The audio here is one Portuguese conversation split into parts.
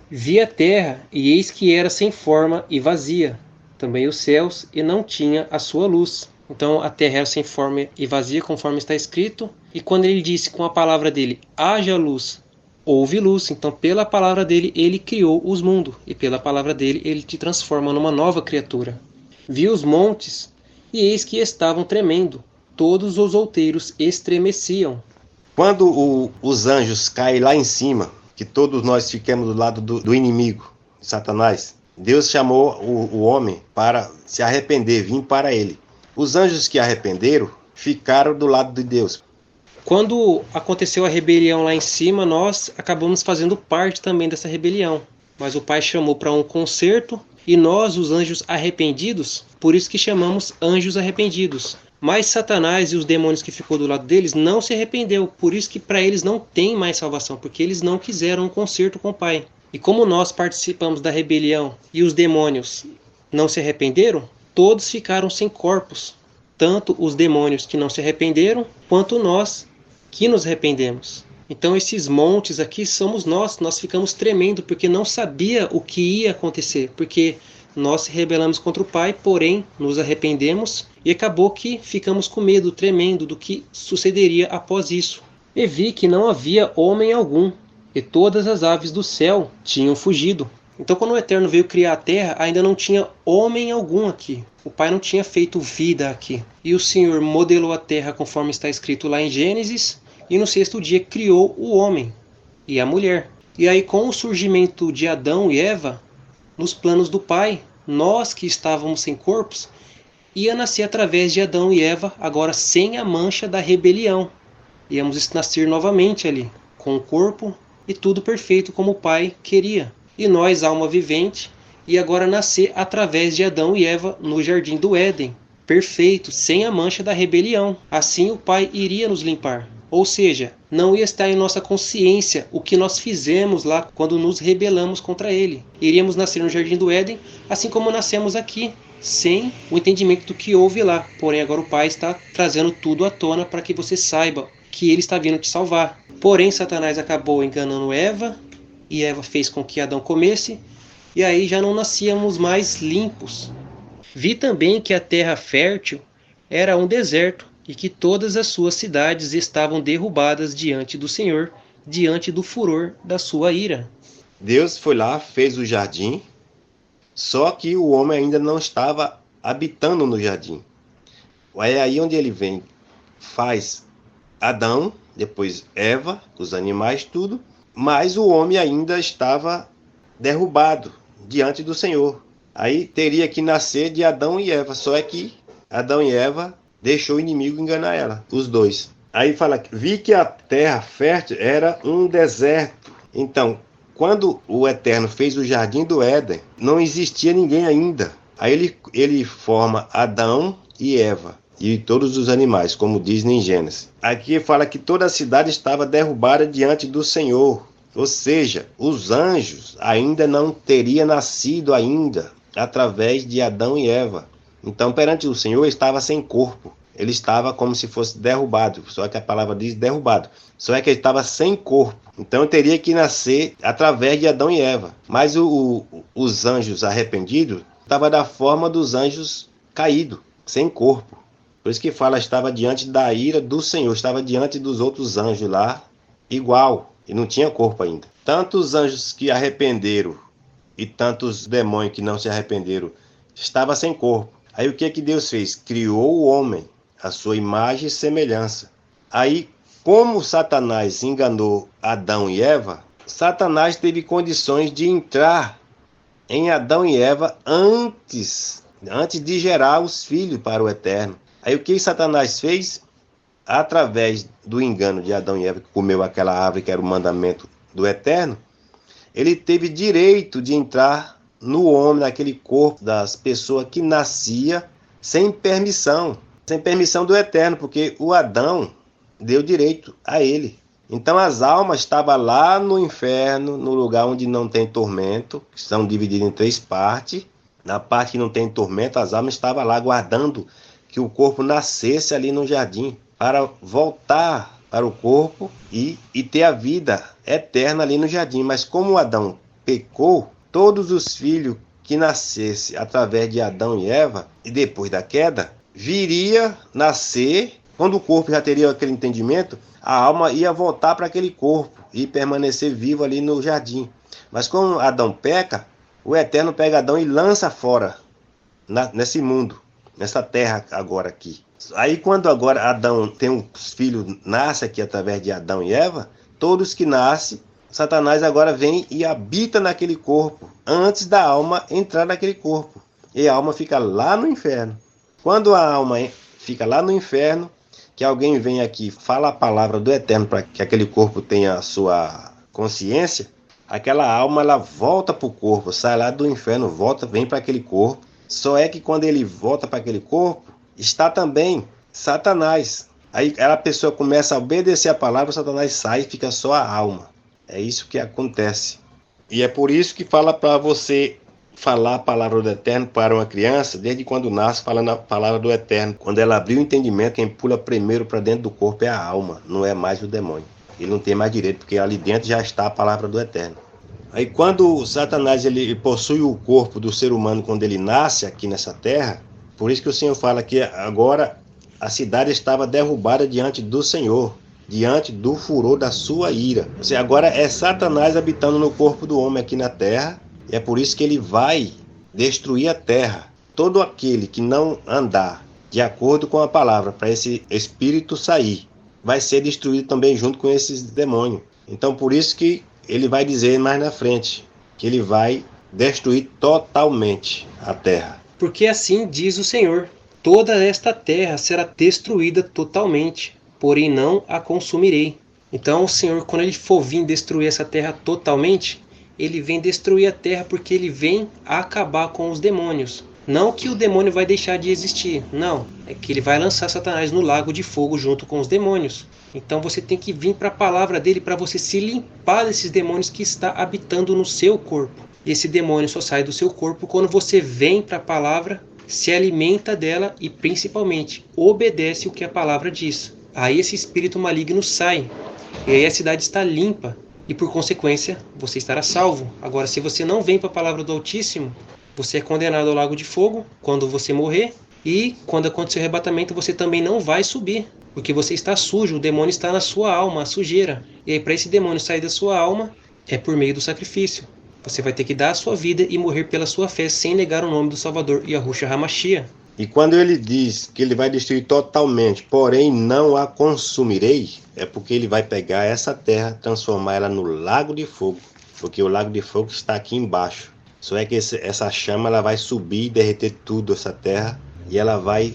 Vi a terra, e eis que era sem forma e vazia, também os céus, e não tinha a sua luz. Então a terra era sem forma e vazia, conforme está escrito. E quando ele disse com a palavra dele, haja luz, houve luz. Então pela palavra dele, ele criou os mundos. E pela palavra dele, ele te transforma numa nova criatura. Vi os montes, e eis que estavam tremendo. Todos os outeiros estremeciam. Quando os anjos caem lá em cima, que todos nós ficamos do lado do inimigo, Satanás, Deus chamou o homem para se arrepender, vir para ele. Os anjos que arrependeram ficaram do lado de Deus. Quando aconteceu a rebelião lá em cima, nós acabamos fazendo parte também dessa rebelião. Mas o Pai chamou para um concerto e nós, os anjos arrependidos, por isso que chamamos anjos arrependidos. Mas Satanás e os demônios que ficou do lado deles não se arrependeu, por isso que para eles não tem mais salvação, porque eles não quiseram um concerto com o Pai. E como nós participamos da rebelião e os demônios não se arrependeram, todos ficaram sem corpos. Tanto os demônios que não se arrependeram, quanto nós que nos arrependemos. Então esses montes aqui somos nós ficamos tremendo porque não sabia o que ia acontecer, porque nós se rebelamos contra o Pai, porém nos arrependemos e acabou que ficamos com medo tremendo do que sucederia após isso. E vi que não havia homem algum, e todas as aves do céu tinham fugido. Então quando o Eterno veio criar a terra, ainda não tinha homem algum aqui. O Pai não tinha feito vida aqui. E o Senhor modelou a terra conforme está escrito lá em Gênesis, e no sexto dia criou o homem e a mulher. E aí com o surgimento de Adão e Eva, nos planos do Pai, nós que estávamos sem corpos, ia nascer através de Adão e Eva, agora sem a mancha da rebelião. Íamos nascer novamente ali, com o corpo e tudo perfeito como o Pai queria. E nós, alma vivente, e agora nascer através de Adão e Eva no jardim do Éden, perfeito, sem a mancha da rebelião. Assim o Pai iria nos limpar. Ou seja, não ia estar em nossa consciência o que nós fizemos lá quando nos rebelamos contra Ele. Iríamos nascer no jardim do Éden, assim como nascemos aqui, sem o entendimento do que houve lá. Porém, agora o Pai está trazendo tudo à tona para que você saiba que Ele está vindo te salvar. Porém, Satanás acabou enganando Eva, e Eva fez com que Adão comesse, e aí já não nascíamos mais limpos. Vi também que a terra fértil era um deserto, e que todas as suas cidades estavam derrubadas diante do Senhor, diante do furor da sua ira. Deus foi lá, fez o jardim, só que o homem ainda não estava habitando no jardim. É aí onde ele vem, faz Adão, depois Eva, os animais, tudo, mas o homem ainda estava derrubado diante do Senhor. Aí teria que nascer de Adão e Eva, só é que Adão e Eva deixou o inimigo enganar ela, os dois. Aí fala, vi que a terra fértil era um deserto. Então, quando o Eterno fez o jardim do Éden, não existia ninguém ainda. Aí ele forma Adão e Eva e todos os animais, como diz em Gênesis. Aqui fala que toda a cidade estava derrubada diante do Senhor. Ou seja, os anjos ainda não teriam nascido ainda através de Adão e Eva. Então, perante o Senhor, estava sem corpo. Ele estava como se fosse derrubado. Só que a palavra diz derrubado. Só é que ele estava sem corpo. Então, teria que nascer através de Adão e Eva. Mas os anjos arrependidos estavam da forma dos anjos caídos, sem corpo. Por isso que fala, estava diante da ira do Senhor. Estava diante dos outros anjos lá, igual. E não tinha corpo ainda. Tanto os anjos que arrependeram e tantos demônios que não se arrependeram, estava sem corpo. Aí o que Deus fez? Criou o homem, a sua imagem e semelhança. Aí, como Satanás enganou Adão e Eva, Satanás teve condições de entrar em Adão e Eva antes de gerar os filhos para o Eterno. Aí o que Satanás fez? Através do engano de Adão e Eva, que comeu aquela árvore que era o mandamento do Eterno, ele teve direito de entrar no homem, naquele corpo das pessoas que nascia sem permissão do Eterno, porque o Adão deu direito a ele. Então as almas estavam lá no inferno, no lugar onde não tem tormento, que são divididas em 3 partes. Na parte que não tem tormento, as almas estavam lá aguardando que o corpo nascesse ali no jardim, para voltar para o corpo e ter a vida eterna ali no jardim. Mas como o Adão pecou, todos os filhos que nascesse através de Adão e Eva, e depois da queda, viria nascer, quando o corpo já teria aquele entendimento, a alma ia voltar para aquele corpo e permanecer vivo ali no jardim. Mas como Adão peca, o Eterno pega Adão e lança fora, nesse mundo, nessa terra agora aqui. Aí quando agora Adão tem os filhos, nasce aqui através de Adão e Eva, todos que nascem, Satanás agora vem e habita naquele corpo, antes da alma entrar naquele corpo. E a alma fica lá no inferno. Quando a alma fica lá no inferno, que alguém vem aqui, fala a palavra do Eterno para que aquele corpo tenha a sua consciência, aquela alma ela volta para o corpo, sai lá do inferno, volta, vem para aquele corpo. Só é que quando ele volta para aquele corpo, está também Satanás. Aí a pessoa começa a obedecer a palavra, Satanás sai e fica só a alma. É isso que acontece. E é por isso que fala para você falar a palavra do Eterno para uma criança, desde quando nasce, falando a palavra do Eterno. Quando ela abrir o entendimento, quem pula primeiro para dentro do corpo é a alma, não é mais o demônio. Ele não tem mais direito, porque ali dentro já está a palavra do Eterno. Aí quando Satanás ele possui o corpo do ser humano quando ele nasce aqui nessa terra, por isso que o Senhor fala que agora a cidade estava derrubada diante do Senhor, diante do furor da sua ira. Ou seja, agora é Satanás habitando no corpo do homem aqui na terra, e é por isso que ele vai destruir a terra. Todo aquele que não andar de acordo com a palavra para esse espírito sair, vai ser destruído também junto com esses demônios. Então por isso que ele vai dizer mais na frente, que ele vai destruir totalmente a terra. Porque assim diz o Senhor, toda esta terra será destruída totalmente, porém não a consumirei. Então o Senhor, quando ele for vir destruir essa terra totalmente, ele vem destruir a terra porque ele vem acabar com os demônios. Não que o demônio vai deixar de existir, não. É que ele vai lançar Satanás no lago de fogo junto com os demônios. Então você tem que vir para a palavra dele para você se limpar desses demônios que está habitando no seu corpo. E esse demônio só sai do seu corpo quando você vem para a palavra, se alimenta dela e principalmente obedece o que a palavra diz. Aí esse espírito maligno sai. E aí a cidade está limpa. E por consequência, você estará salvo. Agora, se você não vem para a palavra do Altíssimo, você é condenado ao lago de fogo quando você morrer. E quando acontecer o arrebatamento, você também não vai subir. Porque você está sujo, o demônio está na sua alma, a sujeira. E aí para esse demônio sair da sua alma, é por meio do sacrifício. Você vai ter que dar a sua vida e morrer pela sua fé, sem negar o nome do Salvador, Yahushua HaMashiach. E quando ele diz que ele vai destruir totalmente, porém não a consumirei, é porque ele vai pegar essa terra, transformar ela no lago de fogo. Porque o lago de fogo está aqui embaixo. Só é que essa chama ela vai subir e derreter tudo, essa terra, e ela vai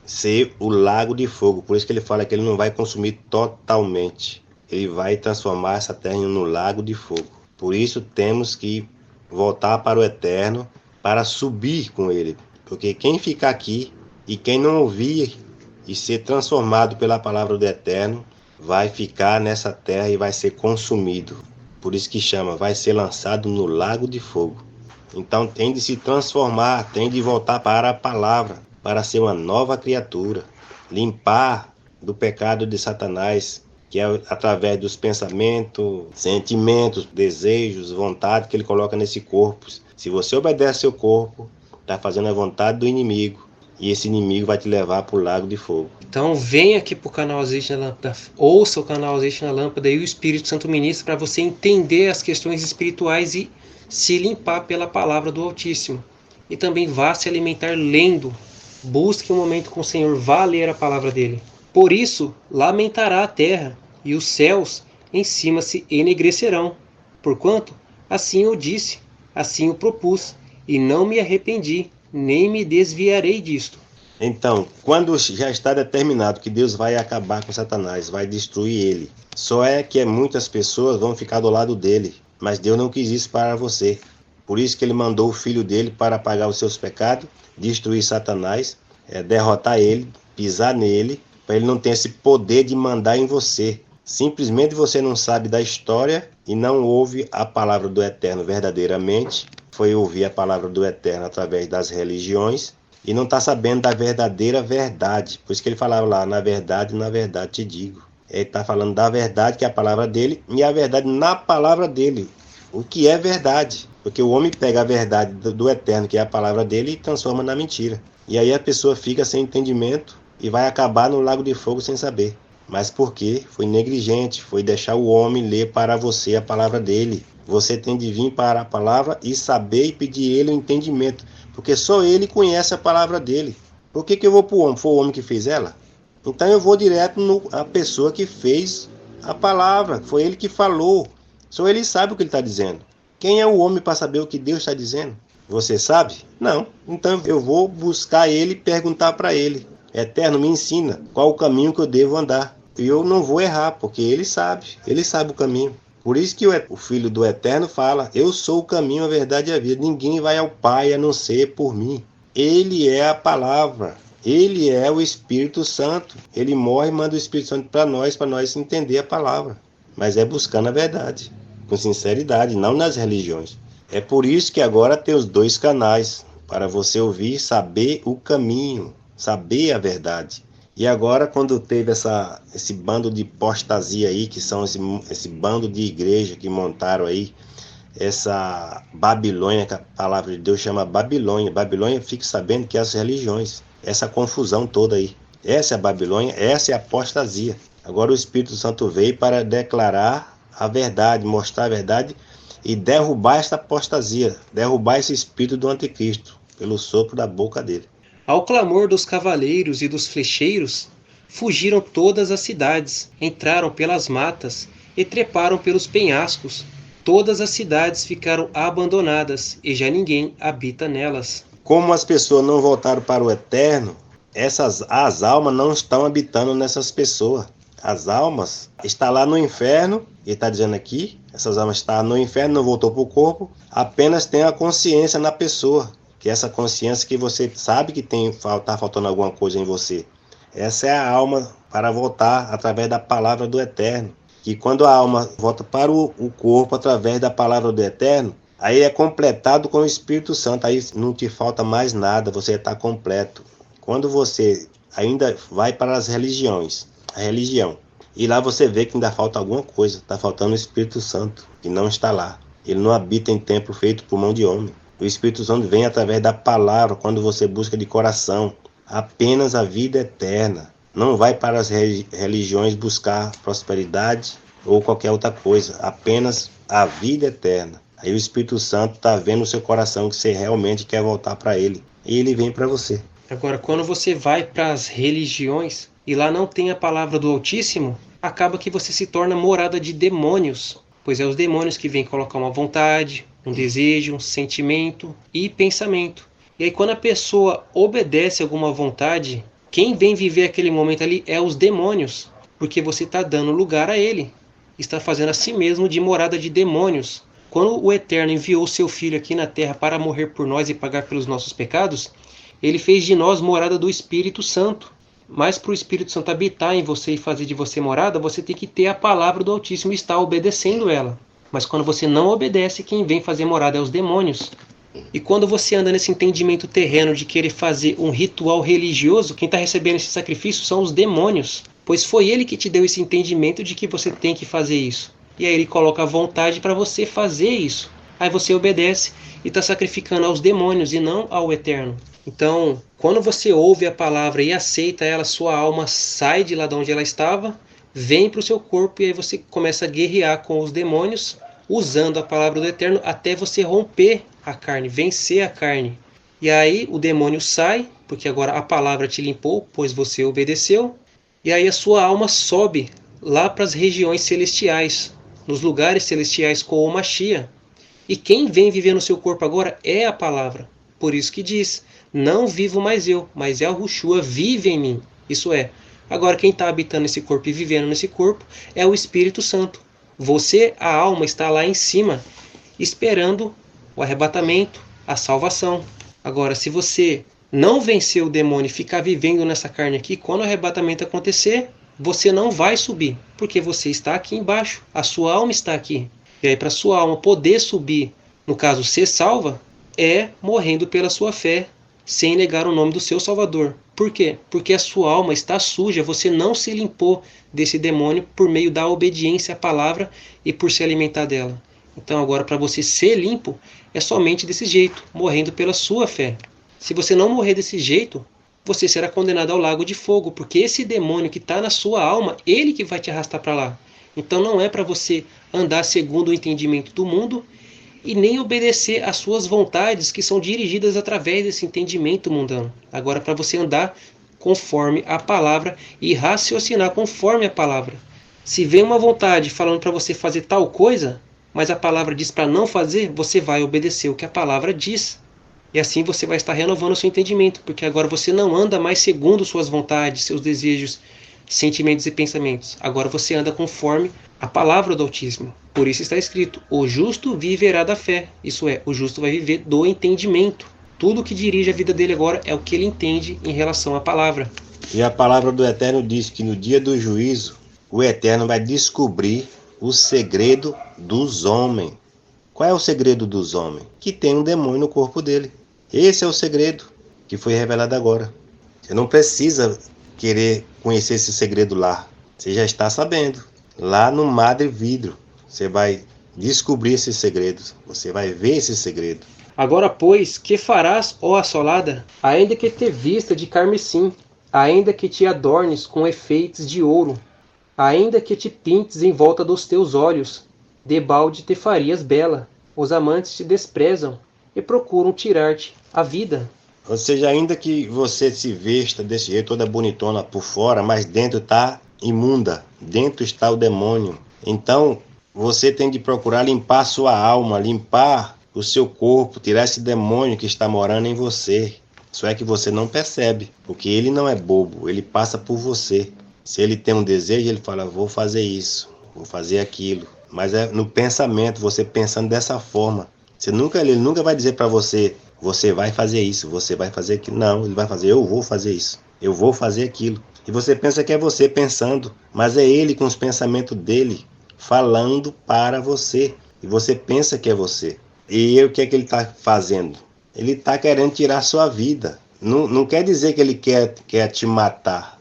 ser o lago de fogo. Por isso que ele fala que ele não vai consumir totalmente. Ele vai transformar essa terra no lago de fogo. Por isso temos que voltar para o Eterno para subir com ele. Porque quem ficar aqui e quem não ouvir e ser transformado pela palavra do Eterno vai ficar nessa terra e vai ser consumido. Por isso que chama, vai ser lançado no lago de fogo. Então tem de se transformar, tem de voltar para a palavra, para ser uma nova criatura, limpar do pecado de Satanás, que é através dos pensamentos, sentimentos, desejos, vontade que ele coloca nesse corpo. Se você obedece seu corpo, está fazendo a vontade do inimigo, e esse inimigo vai te levar para o lago de fogo. Então vem aqui para o canal Azeite na Lâmpada, ouça o canal Azeite na Lâmpada e o Espírito Santo ministra para você entender as questões espirituais e se limpar pela palavra do Altíssimo. E também vá se alimentar lendo. Busque um momento com o Senhor, vá ler a palavra dele. Por isso lamentará a terra, e os céus em cima se enegrecerão. Porquanto assim eu disse, assim o propus, e não me arrependi, nem me desviarei disto. Então, quando já está determinado que Deus vai acabar com Satanás, vai destruir ele, só é que muitas pessoas vão ficar do lado dele, mas Deus não quis isso para você. Por isso que ele mandou o filho dele para pagar os seus pecados, destruir Satanás, derrotar ele, pisar nele, para ele não ter esse poder de mandar em você. Simplesmente você não sabe da história e não ouve a palavra do Eterno verdadeiramente. Foi ouvir a palavra do Eterno através das religiões e não está sabendo da verdadeira verdade. Por isso que ele falava lá, na verdade te digo. Ele está falando da verdade, que é a palavra dele, e a verdade na palavra dele. o que é verdade. Porque o homem pega a verdade do eterno, que é a palavra dele, e transforma na mentira. E aí a pessoa fica sem entendimento e vai acabar no lago de fogo sem saber. Mas por quê? Foi negligente, foi deixar o homem ler para você a palavra dele. Você tem de vir para a palavra e saber e pedir ele o entendimento. Porque só ele conhece a palavra dele. Por que eu vou para o homem? Foi o homem que fez ela? Então eu vou direto na pessoa que fez a palavra. Foi ele que falou. Só ele sabe o que ele está dizendo. Quem é o homem para saber o que Deus está dizendo? Você sabe? Não. Então eu vou buscar ele e perguntar para ele. Eterno, me ensina qual o caminho que eu devo andar. E eu não vou errar, porque ele sabe o caminho. Por isso que o Filho do Eterno fala, eu sou o caminho, a verdade e a vida. Ninguém vai ao Pai a não ser por mim. Ele é a palavra. Ele é o Espírito Santo. Ele morre e manda o Espírito Santo para nós entender a palavra. Mas é buscando a verdade, com sinceridade, não nas religiões. É por isso que agora tem os 2 canais, para você ouvir, saber o caminho, saber a verdade. E agora, quando teve esse bando de apostasia aí, que são esse bando de igreja que montaram aí, essa Babilônia, que a palavra de Deus chama Babilônia. Babilônia, fique sabendo que é as religiões, essa confusão toda aí. Essa é a Babilônia, essa é a apostasia. Agora o Espírito Santo veio para declarar a verdade, mostrar a verdade e derrubar esta apostasia, derrubar esse espírito do anticristo, pelo sopro da boca dele. Ao clamor dos cavaleiros e dos flecheiros, fugiram todas as cidades, entraram pelas matas e treparam pelos penhascos. Todas as cidades ficaram abandonadas e já ninguém habita nelas. Como as pessoas não voltaram para o eterno, as almas não estão habitando nessas pessoas. As almas estão lá no inferno, ele está dizendo aqui, essas almas estão no inferno, não voltou para o corpo, apenas tem a consciência na pessoa, que é essa consciência que você sabe que está faltando alguma coisa em você. Essa é a alma para voltar através da palavra do eterno. Que quando a alma volta para o corpo através da palavra do eterno, aí é completado com o Espírito Santo, aí não te falta mais nada, você está completo. Quando você ainda vai para as religiões, a religião, e lá você vê que ainda falta alguma coisa, está faltando o Espírito Santo, que não está lá. Ele não habita em templo feito por mão de homem. O Espírito Santo vem através da palavra, quando você busca de coração, apenas a vida eterna. Não vai para as religiões buscar prosperidade ou qualquer outra coisa, apenas a vida eterna. Aí o Espírito Santo está vendo no seu coração que você realmente quer voltar para ele, e ele vem para você. Agora, quando você vai para as religiões e lá não tem a palavra do Altíssimo, acaba que você se torna morada de demônios, pois é os demônios que vêm colocar uma vontade, um desejo, um sentimento e pensamento. E aí quando a pessoa obedece a alguma vontade, quem vem viver aquele momento ali é os demônios, porque você está dando lugar a ele, está fazendo a si mesmo de morada de demônios. Quando o Eterno enviou seu Filho aqui na terra para morrer por nós e pagar pelos nossos pecados, ele fez de nós morada do Espírito Santo. Mas para o Espírito Santo habitar em você e fazer de você morada, você tem que ter a palavra do Altíssimo e estar obedecendo ela. Mas quando você não obedece, quem vem fazer morada é os demônios. E quando você anda nesse entendimento terreno de querer fazer um ritual religioso, quem está recebendo esse sacrifício são os demônios. Pois foi ele que te deu esse entendimento de que você tem que fazer isso. E aí ele coloca a vontade para você fazer isso. Aí você obedece e está sacrificando aos demônios e não ao Eterno. Então, quando você ouve a palavra e aceita ela, sua alma sai de lá de onde ela estava, vem para o seu corpo e aí você começa a guerrear com os demônios, usando a palavra do Eterno até você romper a carne, vencer a carne. E aí o demônio sai, porque agora a palavra te limpou, pois você obedeceu. E aí a sua alma sobe lá para as regiões celestiais, nos lugares celestiais com o Mashiach. E quem vem viver no seu corpo agora é a palavra. Por isso que diz, não vivo mais eu, mas é o Yahushua vive em mim. Isso é, agora quem está habitando esse corpo e vivendo nesse corpo é o Espírito Santo. Você, a alma, está lá em cima, esperando o arrebatamento, a salvação. Agora, se você não vencer o demônio e ficar vivendo nessa carne aqui, quando o arrebatamento acontecer, você não vai subir, porque você está aqui embaixo, a sua alma está aqui. E aí para a sua alma poder subir, no caso ser salva, é morrendo pela sua fé, sem negar o nome do seu Salvador. Por quê? Porque a sua alma está suja, você não se limpou desse demônio por meio da obediência à palavra e por se alimentar dela. Então agora, para você ser limpo, é somente desse jeito, morrendo pela sua fé. Se você não morrer desse jeito, você será condenado ao lago de fogo, porque esse demônio que está na sua alma, ele que vai te arrastar para lá. Então não é para você andar segundo o entendimento do mundo e nem obedecer às suas vontades que são dirigidas através desse entendimento mundano. Agora, para você andar conforme a palavra e raciocinar conforme a palavra. Se vem uma vontade falando para você fazer tal coisa, mas a palavra diz para não fazer, você vai obedecer o que a palavra diz. E assim você vai estar renovando o seu entendimento, porque agora você não anda mais segundo suas vontades, seus desejos, sentimentos e pensamentos. Agora você anda conforme a palavra do Altíssimo. Por isso está escrito: o justo viverá da fé. Isso é, o justo vai viver do entendimento. Tudo que dirige a vida dele agora é o que ele entende em relação à palavra. E a palavra do Eterno diz que no dia do juízo, o Eterno vai descobrir o segredo dos homens. Qual é o segredo dos homens? Que tem um demônio no corpo dele. Esse é o segredo que foi revelado agora. Você não precisa querer conhecer esse segredo lá. Você já está sabendo. Lá no mar de vidro, você vai descobrir esses segredos. Você vai ver esse segredo. Agora, pois, que farás, ó assolada? Ainda que te vista de carmesim, ainda que te adornes com efeitos de ouro, ainda que te pintes em volta dos teus olhos, debalde te farias bela. Os amantes te desprezam e procuram tirar-te a vida. Ou seja, ainda que você se vesta desse jeito, toda bonitona por fora, mas dentro está imunda, dentro está o demônio. Então, você tem de procurar limpar a sua alma, limpar o seu corpo, tirar esse demônio que está morando em você. Só é que você não percebe, porque ele não é bobo, ele passa por você. Se ele tem um desejo, ele fala: vou fazer isso, vou fazer aquilo. Mas é no pensamento, você pensando dessa forma. Ele nunca vai dizer para você: você vai fazer isso, você vai fazer aquilo. Não, ele vai fazer: eu vou fazer isso, eu vou fazer aquilo. E você pensa que é você pensando, mas é ele com os pensamentos dele falando para você. E você pensa que é você. E o que é que ele está fazendo? Ele está querendo tirar a sua vida. Não quer dizer que ele quer te matar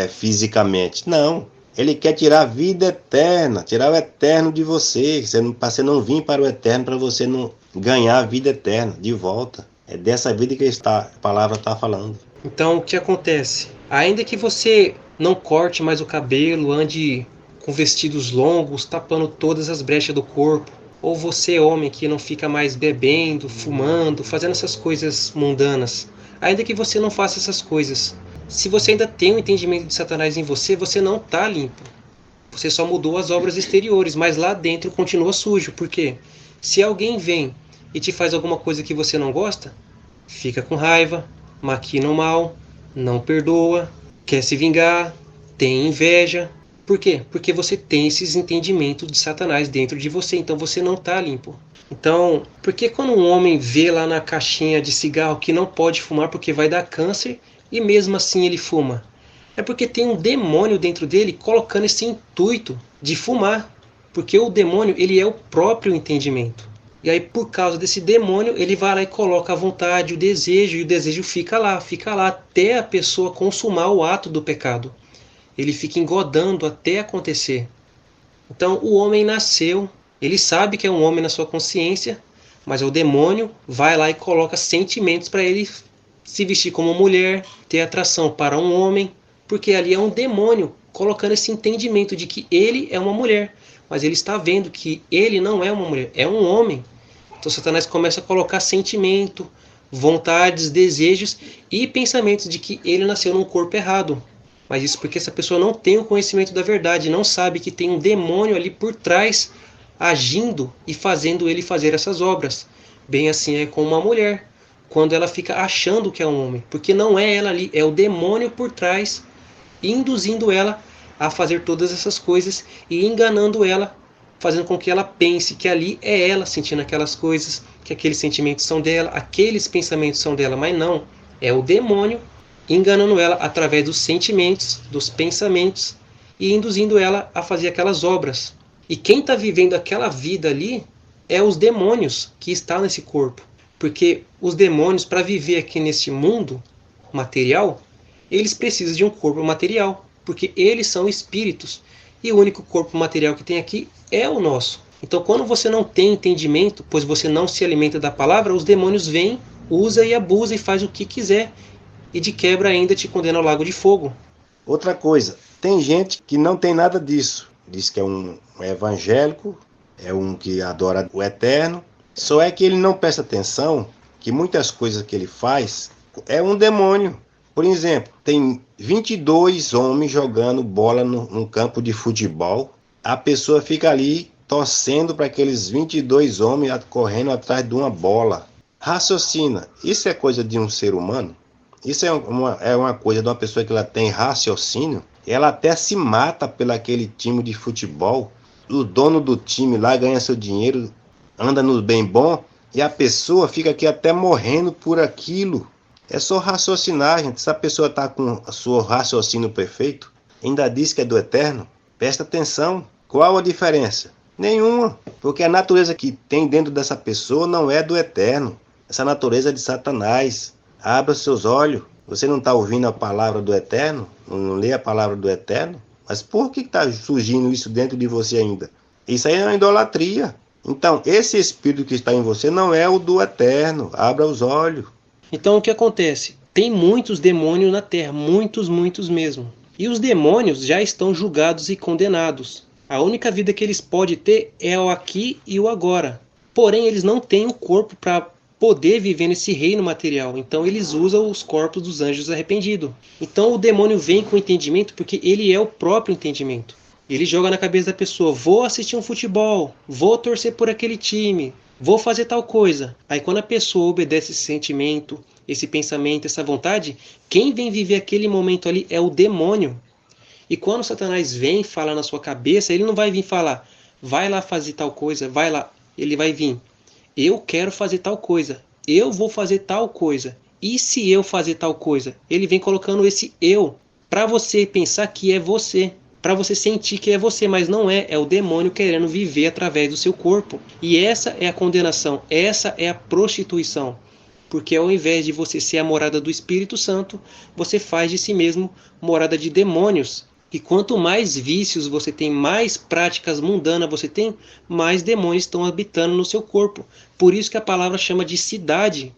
fisicamente. Não. Ele quer tirar a vida eterna, tirar o eterno de você. Você não vir para o eterno, para você não ganhar a vida eterna de volta. É dessa vida que a palavra está falando. Então, o que acontece? Ainda que você não corte mais o cabelo, ande com vestidos longos, tapando todas as brechas do corpo, ou você, homem, que não fica mais bebendo, fumando, fazendo essas coisas mundanas, ainda que você não faça essas coisas, se você ainda tem o entendimento de Satanás em você, você não está limpo. Você só mudou as obras exteriores, mas lá dentro continua sujo. Por quê? Se alguém vem e te faz alguma coisa que você não gosta, fica com raiva, maquina o mal, não perdoa, quer se vingar, tem inveja. Por quê? Porque você tem esses entendimentos de Satanás dentro de você, então você não está limpo. Então, por que quando um homem vê lá na caixinha de cigarro que não pode fumar porque vai dar câncer, e mesmo assim ele fuma? É porque tem um demônio dentro dele colocando esse intuito de fumar. Porque o demônio, ele é o próprio entendimento. E aí, por causa desse demônio, ele vai lá e coloca a vontade, o desejo, e o desejo fica lá até a pessoa consumar o ato do pecado. Ele fica engodando até acontecer. Então, o homem nasceu, ele sabe que é um homem na sua consciência, mas o demônio vai lá e coloca sentimentos para ele se vestir como mulher, ter atração para um homem, porque ali é um demônio colocando esse entendimento de que ele é uma mulher, mas ele está vendo que ele não é uma mulher, é um homem. Então Satanás começa a colocar sentimento, vontades, desejos e pensamentos de que ele nasceu num corpo errado. Mas isso porque essa pessoa não tem o conhecimento da verdade, não sabe que tem um demônio ali por trás, agindo e fazendo ele fazer essas obras. Bem assim é com uma mulher, quando ela fica achando que é um homem, porque não é ela ali, é o demônio por trás, induzindo ela a fazer todas essas coisas e enganando ela, fazendo com que ela pense que ali é ela sentindo aquelas coisas, que aqueles sentimentos são dela, aqueles pensamentos são dela, mas não, é o demônio enganando ela através dos sentimentos, dos pensamentos e induzindo ela a fazer aquelas obras. E quem está vivendo aquela vida ali é os demônios que estão nesse corpo. Porque os demônios, para viver aqui neste mundo material, eles precisam de um corpo material. Porque eles são espíritos. E o único corpo material que tem aqui é o nosso. Então, quando você não tem entendimento, pois você não se alimenta da palavra, os demônios vêm, usa e abusa e faz o que quiser. E de quebra ainda te condena ao lago de fogo. Outra coisa, tem gente que não tem nada disso. Diz que é um evangélico, é um que adora o eterno. Só é que ele não presta atenção que muitas coisas que ele faz é um demônio. Por exemplo, tem 22 homens jogando bola num campo de futebol. A pessoa fica ali torcendo para aqueles 22 homens correndo atrás de uma bola. Raciocina, isso é coisa de um ser humano? Isso é uma coisa de uma pessoa que ela tem raciocínio? Ela até se mata pelo aquele time de futebol. O dono do time lá ganha seu dinheiro, anda no bem bom, e a pessoa fica aqui até morrendo por aquilo. É só raciocinar, gente. Se a pessoa está com o seu raciocínio perfeito, ainda diz que é do eterno, presta atenção. Qual a diferença? Nenhuma, porque a natureza que tem dentro dessa pessoa não é do eterno. Essa natureza é de Satanás. Abra seus olhos. Você não está ouvindo a palavra do eterno? Não lê a palavra do eterno? Mas por que está surgindo isso dentro de você ainda? Isso aí é uma idolatria. Então, esse espírito que está em você não é o do eterno. Abra os olhos. Então, o que acontece? Tem muitos demônios na terra, muitos mesmo. E os demônios já estão julgados e condenados. A única vida que eles podem ter é o aqui e o agora. Porém, eles não têm o corpo para poder viver nesse reino material. Então, eles usam os corpos dos anjos arrependidos. Então, o demônio vem com entendimento porque ele é o próprio entendimento. Ele joga na cabeça da pessoa: vou assistir um futebol, vou torcer por aquele time, vou fazer tal coisa. Aí quando a pessoa obedece esse sentimento, esse pensamento, essa vontade, quem vem viver aquele momento ali é o demônio. E quando Satanás vem falar na sua cabeça, ele não vai vir falar: vai lá fazer tal coisa, vai lá. Ele vai vir: eu quero fazer tal coisa, eu vou fazer tal coisa. E se eu fazer tal coisa? Ele vem colocando esse eu para você pensar que é você. Para você sentir que é você, mas não é. É o demônio querendo viver através do seu corpo. E essa é a condenação, essa é a prostituição. Porque ao invés de você ser a morada do Espírito Santo, você faz de si mesmo morada de demônios. E quanto mais vícios você tem, mais práticas mundanas você tem, mais demônios estão habitando no seu corpo. Por isso que a palavra chama de cidade.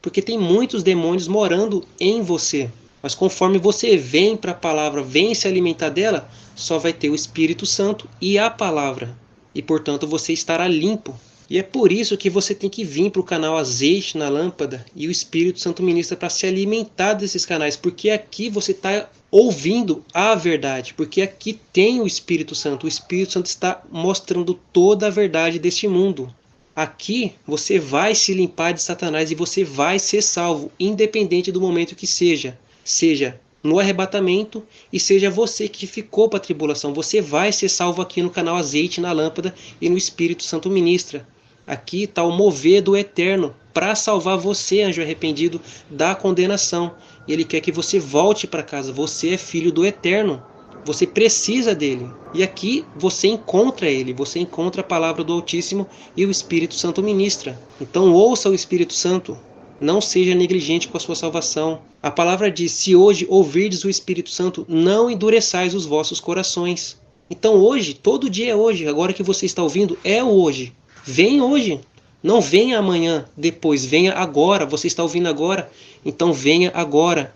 Porque tem muitos demônios morando em você. Mas conforme você vem para a palavra, vem se alimentar dela, só vai ter o Espírito Santo e a palavra. E portanto você estará limpo. E é por isso que você tem que vir para o canal Azeite na Lâmpada e o Espírito Santo ministra para se alimentar desses canais. Porque aqui você está ouvindo a verdade. Porque aqui tem o Espírito Santo. O Espírito Santo está mostrando toda a verdade deste mundo. Aqui você vai se limpar de Satanás e você vai ser salvo, independente do momento que seja. Seja no arrebatamento e seja você que ficou para a tribulação. Você vai ser salvo aqui no canal Azeite na Lâmpada e no Espírito Santo ministra. Aqui está o mover do Eterno para salvar você, anjo arrependido, da condenação. E Ele quer que você volte para casa. Você é filho do Eterno. Você precisa dele. E aqui você encontra ele. Você encontra a palavra do Altíssimo e o Espírito Santo ministra. Então ouça o Espírito Santo. Não seja negligente com a sua salvação. A palavra diz: se hoje ouvirdes o Espírito Santo, não endureçais os vossos corações. Então hoje, todo dia é hoje. Agora que você está ouvindo, é o hoje. Vem hoje. Não venha amanhã, depois. Venha agora. Você está ouvindo agora? Então venha agora.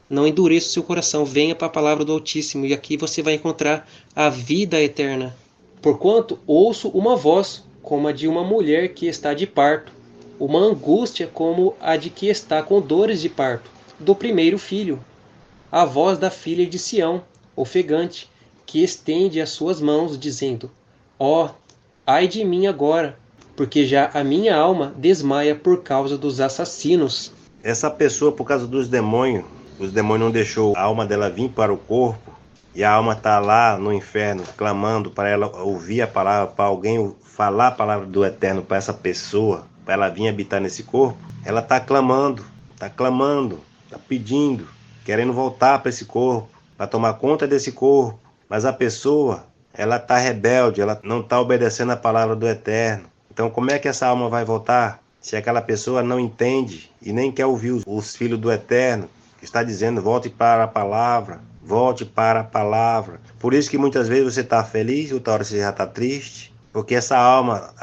Não endureça o seu coração. Venha para a palavra do Altíssimo. E aqui você vai encontrar a vida eterna. Porquanto ouço uma voz, como a de uma mulher que está de parto, uma angústia como a de que está com dores de parto, do primeiro filho. A voz da filha de Sião, ofegante, que estende as suas mãos, dizendo: ó, ai de mim agora, porque já a minha alma desmaia por causa dos assassinos. Essa pessoa, por causa dos demônios, os demônios não deixou a alma dela vir para o corpo, e a alma está lá no inferno, clamando para ela ouvir a palavra, para alguém falar a palavra do Eterno para essa pessoa, para ela vir habitar nesse corpo. Ela está clamando, está pedindo, querendo voltar para esse corpo, para tomar conta desse corpo. Mas a pessoa, ela está rebelde, ela não está obedecendo a palavra do Eterno. Então como é que essa alma vai voltar? Se aquela pessoa não entende e nem quer ouvir os filhos do Eterno, que está dizendo: volte para a palavra, volte para a palavra. Por isso que muitas vezes você está feliz, outra hora você já está triste. Porque a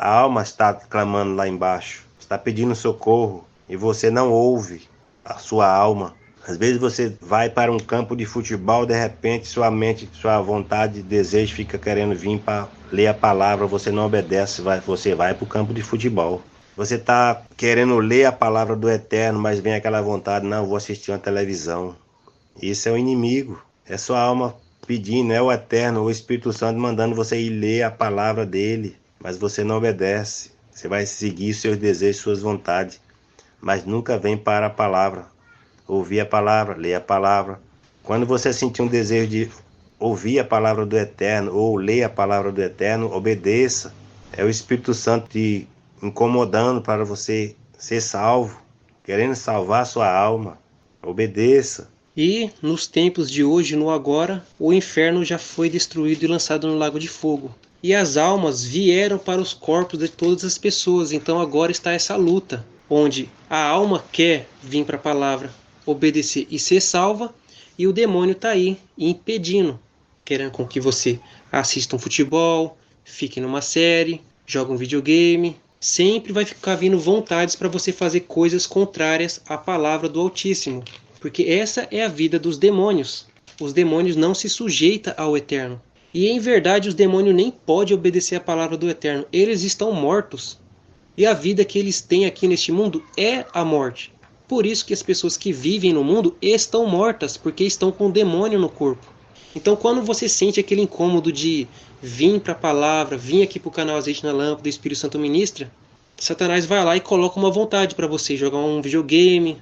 alma está clamando lá embaixo, está pedindo socorro e você não ouve a sua alma. Às vezes você vai para um campo de futebol, de repente sua mente, sua vontade, desejo fica querendo vir para ler a palavra, você não obedece, você vai para o campo de futebol. Você está querendo ler a palavra do Eterno, mas vem aquela vontade, não, vou assistir uma televisão. Isso é o inimigo, é sua alma pedindo, é o Eterno, o Espírito Santo mandando você ir ler a palavra dele, mas você não obedece. Você vai seguir seus desejos, suas vontades, mas nunca vem para a palavra. Ouvir a palavra, ler a palavra. Quando você sentir um desejo de ouvir a palavra do Eterno ou ler a palavra do Eterno, obedeça. É o Espírito Santo te incomodando para você ser salvo, querendo salvar a sua alma. Obedeça. E nos tempos de hoje, no agora, o inferno já foi destruído e lançado no lago de fogo. E as almas vieram para os corpos de todas as pessoas. Então agora está essa luta, onde a alma quer vir para a palavra, obedecer e ser salva, e o demônio está aí impedindo, querendo com que você assista um futebol, fique numa série, jogue um videogame. Sempre vai ficar vindo vontades para você fazer coisas contrárias à palavra do Altíssimo, porque essa é a vida dos demônios. Os demônios não se sujeitam ao Eterno. E em verdade os demônios nem podem obedecer à palavra do Eterno. Eles estão mortos. E a vida que eles têm aqui neste mundo é a morte. Por isso que as pessoas que vivem no mundo estão mortas, porque estão com o demônio no corpo. Então quando você sente aquele incômodo de vir para a palavra, vir aqui para o canal Azeite na Lâmpada, o Espírito Santo Ministra, Satanás vai lá e coloca uma vontade para você jogar um videogame,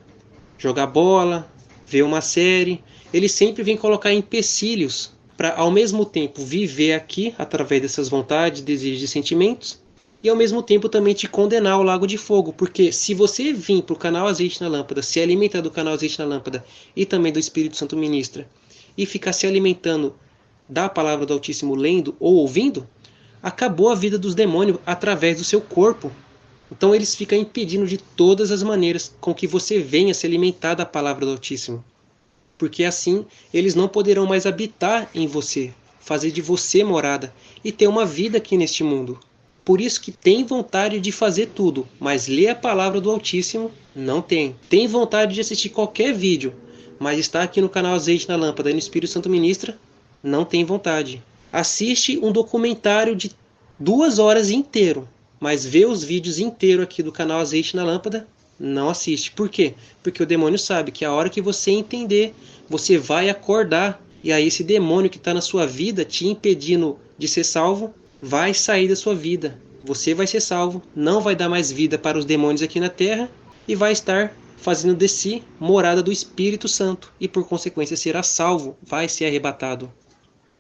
jogar bola, ver uma série. Ele sempre vem colocar empecilhos para ao mesmo tempo viver aqui através dessas vontades, desejos e sentimentos, e ao mesmo tempo também te condenar ao lago de fogo, porque se você vir para o canal Azeite na Lâmpada, se alimentar do canal Azeite na Lâmpada e também do Espírito Santo Ministra, e ficar se alimentando da palavra do Altíssimo lendo ou ouvindo, acabou a vida dos demônios através do seu corpo. Então eles ficam impedindo de todas as maneiras com que você venha se alimentar da palavra do Altíssimo. Porque assim eles não poderão mais habitar em você, fazer de você morada e ter uma vida aqui neste mundo. Por isso que tem vontade de fazer tudo, mas ler a palavra do Altíssimo não tem. Tem vontade de assistir qualquer vídeo, mas está aqui no canal Azeite na Lâmpada e no Espírito Santo Ministra, não tem vontade. Assiste um documentário de 2 horas inteiro, mas vê os vídeos inteiros aqui do canal Azeite na Lâmpada, não assiste. Por quê? Porque o demônio sabe que a hora que você entender, você vai acordar, e aí esse demônio que está na sua vida, te impedindo de ser salvo, vai sair da sua vida. Você vai ser salvo, não vai dar mais vida para os demônios aqui na terra, e vai estar fazendo de si morada do Espírito Santo, e por consequência será salvo, vai ser arrebatado.